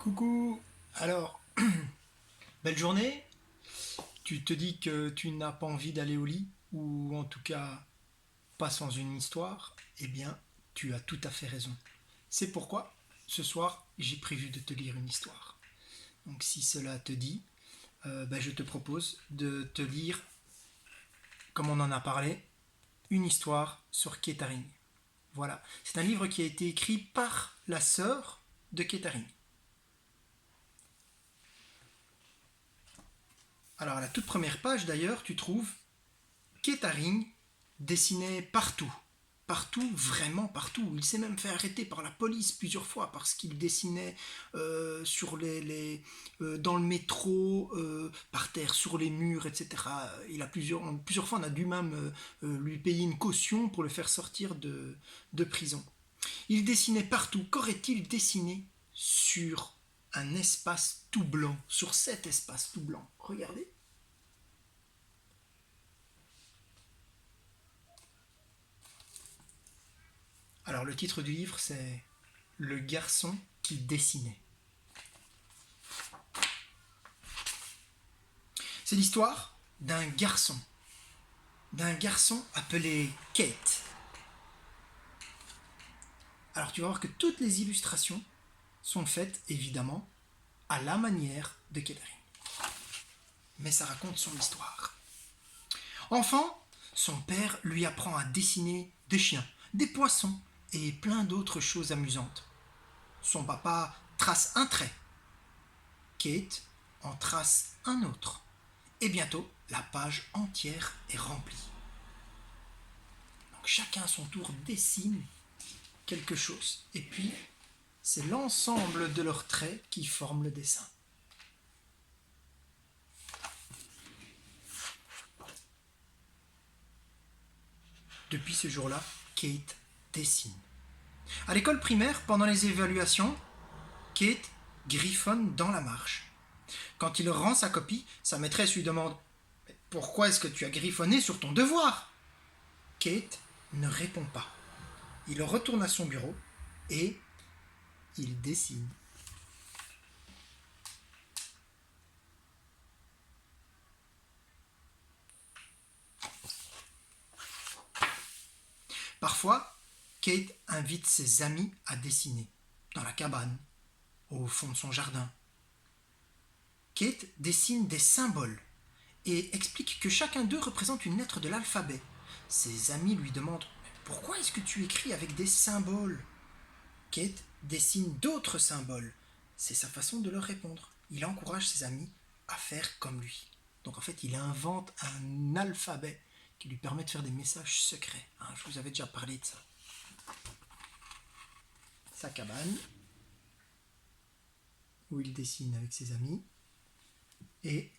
Coucou. Alors, belle journée. Tu te dis que tu n'as pas envie d'aller au lit, ou en tout cas pas sans une histoire. Eh bien, tu as tout à fait raison. C'est pourquoi, ce soir, j'ai prévu de te lire une histoire. Donc si cela te dit, je te propose de te lire, comme on en a parlé, une histoire sur Kettering. Voilà, c'est un livre qui a été écrit par la sœur de Kettering. Alors à la toute première page d'ailleurs, tu trouves Kettering dessinait partout. Partout, vraiment partout. Il s'est même fait arrêter par la police plusieurs fois parce qu'il dessinait dans le métro, par terre, sur les murs, etc. Plusieurs fois, on a dû même lui payer une caution pour le faire sortir de prison. Il dessinait partout. Qu'aurait-il dessiné sur un espace tout blanc, sur cet espace tout blanc? Regardez. Alors le titre du livre, c'est Le garçon qui dessinait. C'est l'histoire d'un garçon appelé Kate. Alors tu vas voir que toutes les illustrations sont faites évidemment à la manière de Kettering. Mais ça raconte son histoire. Enfant, son père lui apprend à dessiner des chiens, des poissons et plein d'autres choses amusantes. Son papa trace un trait. Kate en trace un autre. Et bientôt, la page entière est remplie. Donc chacun à son tour dessine quelque chose. Et puis, c'est l'ensemble de leurs traits qui forment le dessin. Depuis ce jour-là, Kate dessine. À l'école primaire, pendant les évaluations, Kate griffonne dans la marche. Quand il rend sa copie, sa maîtresse lui demande « Pourquoi est-ce que tu as griffonné sur ton devoir ?» Kate ne répond pas. Il retourne à son bureau et il dessine. Parfois, Kate invite ses amis à dessiner, dans la cabane, au fond de son jardin. Kate dessine des symboles et explique que chacun d'eux représente une lettre de l'alphabet. Ses amis lui demandent « Pourquoi est-ce que tu écris avec des symboles ?» Kate dessine d'autres symboles. C'est sa façon de leur répondre. Il encourage ses amis à faire comme lui. Donc en fait, il invente un alphabet qui lui permet de faire des messages secrets. Je vous avais déjà parlé de ça. Sa cabane, où il dessine avec ses amis, et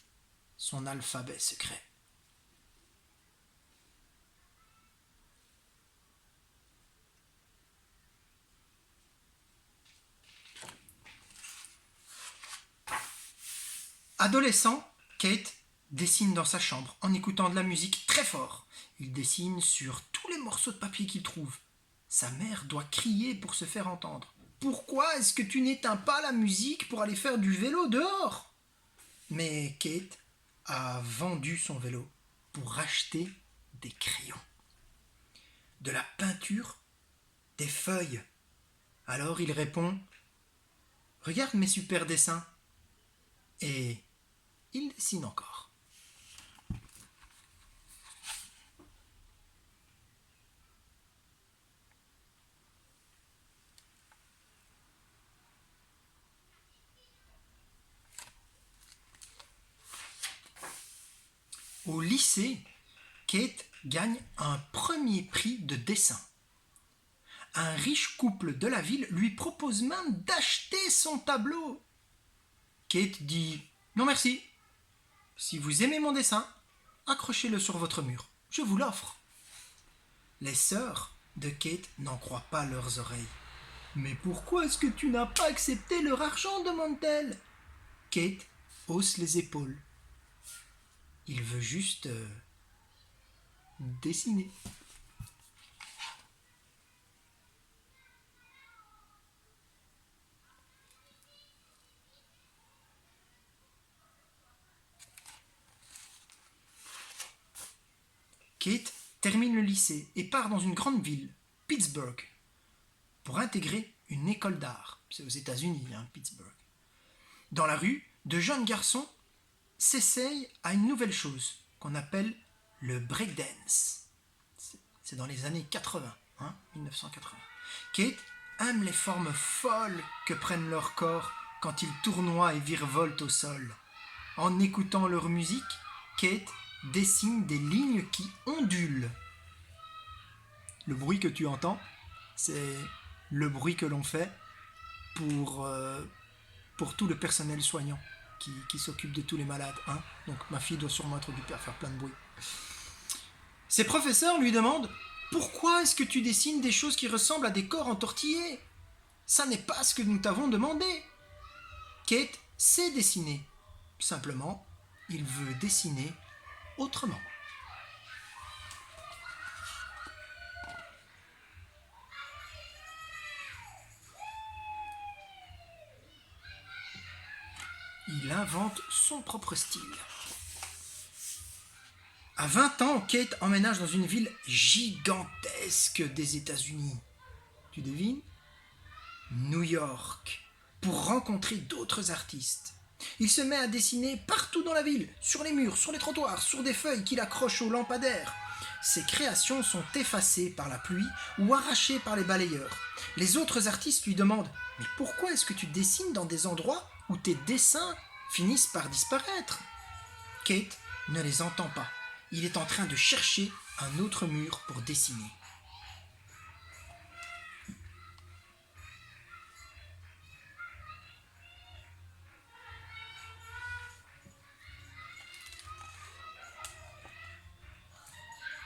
son alphabet secret. Adolescent, Kate dessine dans sa chambre en écoutant de la musique très fort. Il dessine sur tous les morceaux de papier qu'il trouve. Sa mère doit crier pour se faire entendre. « Pourquoi est-ce que tu n'éteins pas la musique pour aller faire du vélo dehors ?» Mais Kate a vendu son vélo pour acheter des crayons, de la peinture, des feuilles. Alors il répond « Regarde mes super dessins !» Et il dessine encore. Au lycée, Kate gagne un premier prix de dessin. Un riche couple de la ville lui propose même d'acheter son tableau. Kate dit « Non merci. Si vous aimez mon dessin, accrochez-le sur votre mur. Je vous l'offre. » Les sœurs de Kate n'en croient pas leurs oreilles. « Mais pourquoi est-ce que tu n'as pas accepté leur argent ?» demande-t-elle. Kate hausse les épaules. Il veut juste dessiner. Kate termine le lycée et part dans une grande ville, Pittsburgh, pour intégrer une école d'art. C'est aux États-Unis, Pittsburgh. Dans la rue, de jeunes garçons s'essayent à une nouvelle chose qu'on appelle le breakdance. C'est dans les années 80, 1980. Kate aime les formes folles que prennent leurs corps quand ils tournoient et virevoltent au sol. En écoutant leur musique, Kate dessine des lignes qui ondulent. Le bruit que tu entends, c'est le bruit que l'on fait pour tout le personnel soignant qui s'occupe de tous les malades. Donc ma fille doit sûrement être occupée à faire plein de bruit. Ses professeurs lui demandent « Pourquoi est-ce que tu dessines des choses qui ressemblent à des corps entortillés ? Ça n'est pas ce que nous t'avons demandé. » Kate sait dessiner. Simplement, il veut dessiner autrement. Il invente son propre style. À 20 ans, Kate emménage dans une ville gigantesque des États-Unis. Tu devines ? New York, pour rencontrer d'autres artistes. Il se met à dessiner partout dans la ville, sur les murs, sur les trottoirs, sur des feuilles qu'il accroche aux lampadaires. Ses créations sont effacées par la pluie ou arrachées par les balayeurs. Les autres artistes lui demandent « Mais pourquoi est-ce que tu dessines dans des endroits où tes dessins finissent par disparaître ?» Kate ne les entend pas. Il est en train de chercher un autre mur pour dessiner.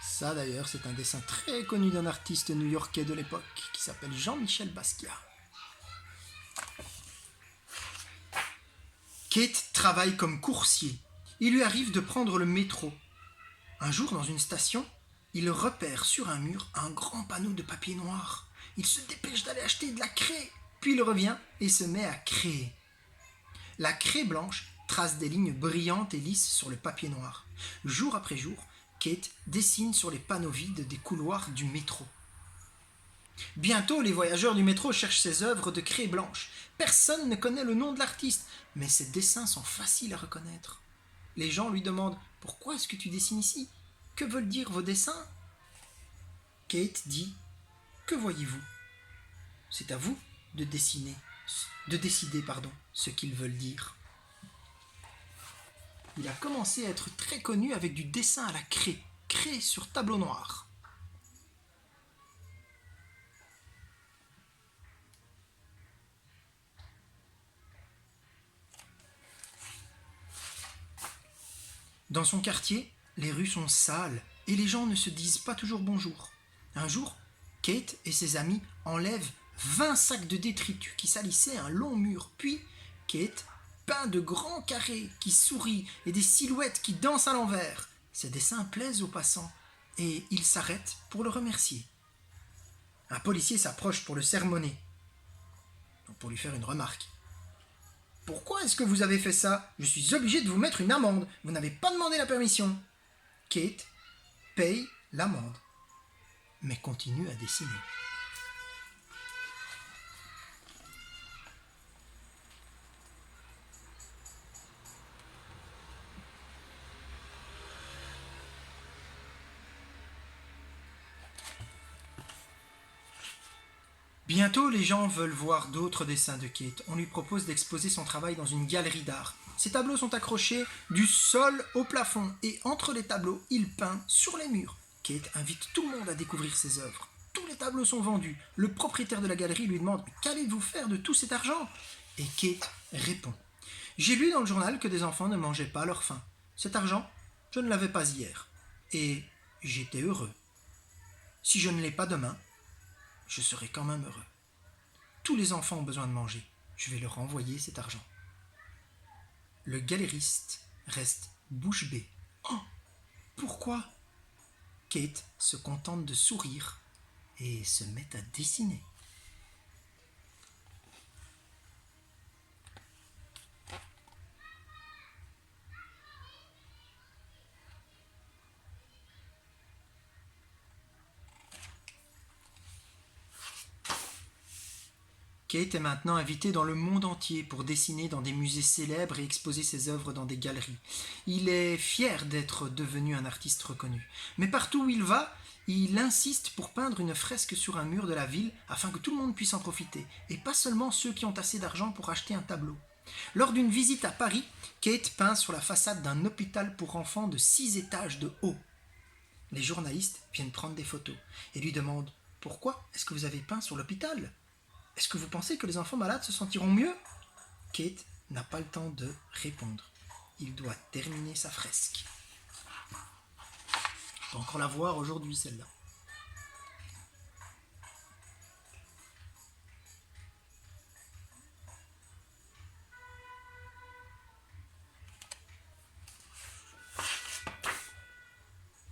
Ça d'ailleurs, c'est un dessin très connu d'un artiste new-yorkais de l'époque qui s'appelle Jean-Michel Basquiat. Kate travaille comme coursier. Il lui arrive de prendre le métro. Un jour, dans une station, il repère sur un mur un grand panneau de papier noir. Il se dépêche d'aller acheter de la craie, puis il revient et se met à créer. La craie blanche trace des lignes brillantes et lisses sur le papier noir. Jour après jour, Kate dessine sur les panneaux vides des couloirs du métro. Bientôt, les voyageurs du métro cherchent ses œuvres de craie blanche. Personne ne connaît le nom de l'artiste, mais ses dessins sont faciles à reconnaître. Les gens lui demandent « Pourquoi est-ce que tu dessines ici ? Que veulent dire vos dessins ?» Kate dit « Que voyez-vous ? C'est à vous de décider ce qu'ils veulent dire. » Il a commencé à être très connu avec du dessin à la craie sur tableau noir. Dans son quartier, les rues sont sales et les gens ne se disent pas toujours bonjour. Un jour, Kate et ses amis enlèvent 20 sacs de détritus qui salissaient un long mur. Puis, Kate peint de grands carrés qui sourient et des silhouettes qui dansent à l'envers. Ces dessins plaisent aux passants et ils s'arrêtent pour le remercier. Un policier s'approche pour le sermonner, pour lui faire une remarque. « Pourquoi est-ce que vous avez fait ça ? Je suis obligé de vous mettre une amende. Vous n'avez pas demandé la permission. » Kate paye l'amende, mais continue à dessiner. Bientôt, les gens veulent voir d'autres dessins de Kate. On lui propose d'exposer son travail dans une galerie d'art. Ses tableaux sont accrochés du sol au plafond et entre les tableaux, il peint sur les murs. Kate invite tout le monde à découvrir ses œuvres. Tous les tableaux sont vendus. Le propriétaire de la galerie lui demande « Qu'allez-vous faire de tout cet argent ?» Et Kate répond « J'ai lu dans le journal que des enfants ne mangeaient pas à leur faim. Cet argent, je ne l'avais pas hier. Et j'étais heureux. Si je ne l'ai pas demain, je serai quand même heureux. Tous les enfants ont besoin de manger. Je vais leur envoyer cet argent. » Le galériste reste bouche bée. « Oh, pourquoi ?» Kate se contente de sourire et se met à dessiner. Kate est maintenant invité dans le monde entier pour dessiner dans des musées célèbres et exposer ses œuvres dans des galeries. Il est fier d'être devenu un artiste reconnu. Mais partout où il va, il insiste pour peindre une fresque sur un mur de la ville afin que tout le monde puisse en profiter, et pas seulement ceux qui ont assez d'argent pour acheter un tableau. Lors d'une visite à Paris, Kate peint sur la façade d'un hôpital pour enfants de 6 étages de haut. Les journalistes viennent prendre des photos et lui demandent « Pourquoi est-ce que vous avez peint sur l'hôpital ? Est-ce que vous pensez que les enfants malades se sentiront mieux ?» Kate n'a pas le temps de répondre. Il doit terminer sa fresque. On peut encore la voir aujourd'hui, celle-là.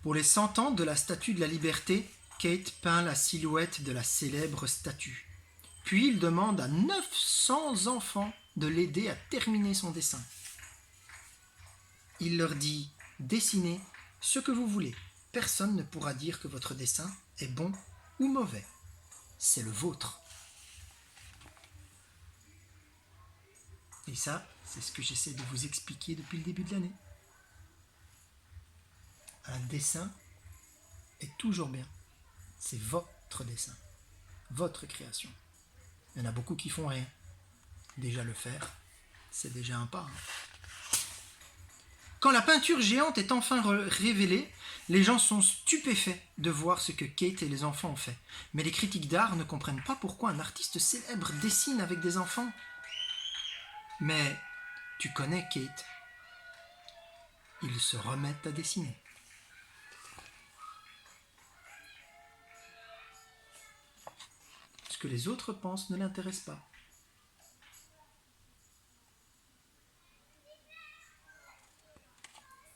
Pour les 100 ans de la Statue de la Liberté, Kate peint la silhouette de la célèbre statue. Puis il demande à 900 enfants de l'aider à terminer son dessin. Il leur dit « Dessinez ce que vous voulez. Personne ne pourra dire que votre dessin est bon ou mauvais. C'est le vôtre. » Et ça, c'est ce que j'essaie de vous expliquer depuis le début de l'année. Un dessin est toujours bien. C'est votre dessin, votre création. Il y en a beaucoup qui font rien. Déjà le faire, c'est déjà un pas. Quand la peinture géante est enfin révélée, les gens sont stupéfaits de voir ce que Kate et les enfants ont fait. Mais les critiques d'art ne comprennent pas pourquoi un artiste célèbre dessine avec des enfants. Mais tu connais Kate. Ils se remettent à dessiner. Ce que les autres pensent ne l'intéresse pas.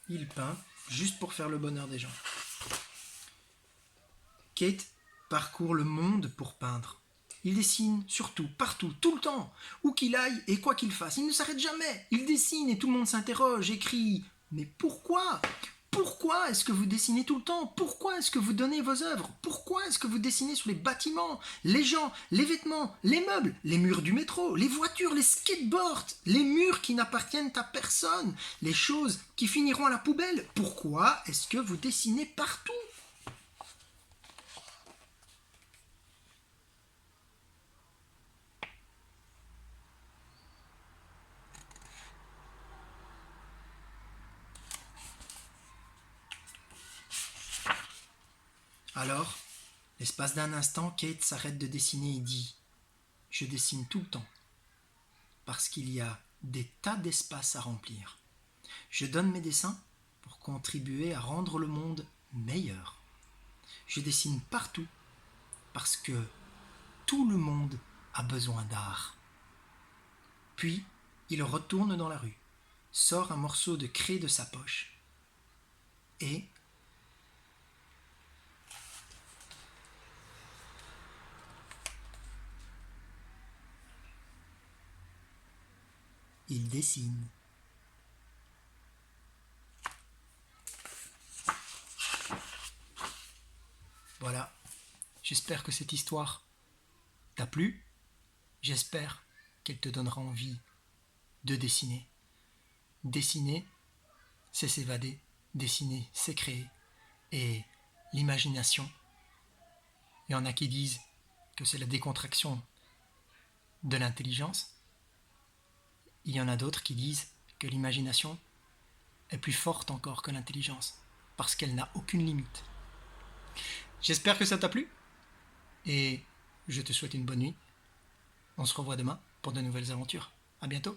Il peint juste pour faire le bonheur des gens. Kate parcourt le monde pour peindre. Il dessine surtout, partout, tout le temps, où qu'il aille et quoi qu'il fasse. Il ne s'arrête jamais. Il dessine et tout le monde s'interroge et crie « Mais pourquoi ? Pourquoi est-ce que vous dessinez tout le temps ? Pourquoi est-ce que vous donnez vos œuvres ? Pourquoi est-ce que vous dessinez sur les bâtiments, les gens, les vêtements, les meubles, les murs du métro, les voitures, les skateboards, les murs qui n'appartiennent à personne, les choses qui finiront à la poubelle ? Pourquoi est-ce que vous dessinez partout ? Alors, l'espace d'un instant, Kate s'arrête de dessiner et dit « Je dessine tout le temps, parce qu'il y a des tas d'espace à remplir. Je donne mes dessins pour contribuer à rendre le monde meilleur. Je dessine partout, parce que tout le monde a besoin d'art. » Puis, il retourne dans la rue, sort un morceau de craie de sa poche et il dessine. Voilà, j'espère que cette histoire t'a plu. J'espère qu'elle te donnera envie de dessiner. Dessiner, c'est s'évader. Dessiner, c'est créer. Et l'imagination, il y en a qui disent que c'est la décontraction de l'intelligence. Il y en a d'autres qui disent que l'imagination est plus forte encore que l'intelligence, parce qu'elle n'a aucune limite. J'espère que ça t'a plu, et je te souhaite une bonne nuit. On se revoit demain pour de nouvelles aventures. À bientôt.